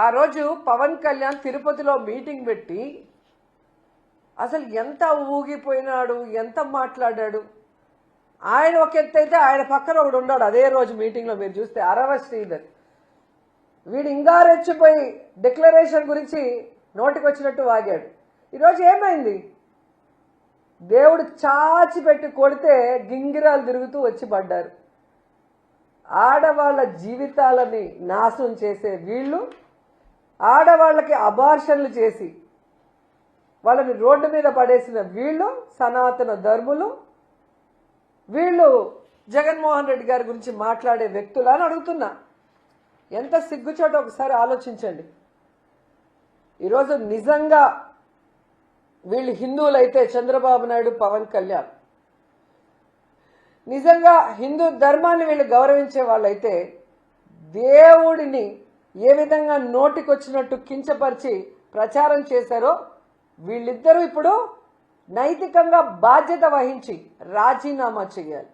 ఆ రోజు పవన్ కళ్యాణ్ తిరుపతిలో మీటింగ్ పెట్టి అసలు ఎంత ఊగిపోయినాడు, ఎంత మాట్లాడాడు. ఆయన ఒక ఎత్తు అయితే ఆయన పక్కన ఒకడు ఉన్నాడు అదే రోజు మీటింగ్లో. మీరు చూస్తే అరవ శ్రీధర్ వీడు ఇంకా రెచ్చిపోయి డిక్లరేషన్ గురించి నోటికి వచ్చినట్టు వాగాడు. ఈరోజు ఏమైంది? దేవుడు చాచి పెట్టి కొడితే గింగిరాలు తిరుగుతూ వచ్చి పడ్డారు. ఆడవాళ్ళ జీవితాలని నాశనం చేసే వీళ్ళు, ఆడవాళ్ళకి అబార్షన్లు చేసి వాళ్ళని రోడ్డు మీద పడేసిన వీళ్ళు సనాతన ధర్ములు. వీళ్ళు జగన్మోహన్ రెడ్డి గారి గురించి మాట్లాడే వ్యక్తులు అని అడుగుతున్నా. ఎంత సిగ్గుచేటో ఒకసారి ఆలోచించండి. ఈరోజు నిజంగా వీళ్ళు హిందువులైతే చంద్రబాబు నాయుడు, పవన్ కళ్యాణ్ నిజంగా హిందూ ధర్మాన్ని వీళ్ళు గౌరవించే వాళ్ళైతే దేవుడిని ఏ విధంగా నోటికొచ్చినట్టు కించపరిచి ప్రచారం చేశారో వీళ్ళిద్దరూ ఇప్పుడు నైతికంగా బాధ్యత వహించి రాజీనామా చేయాలి.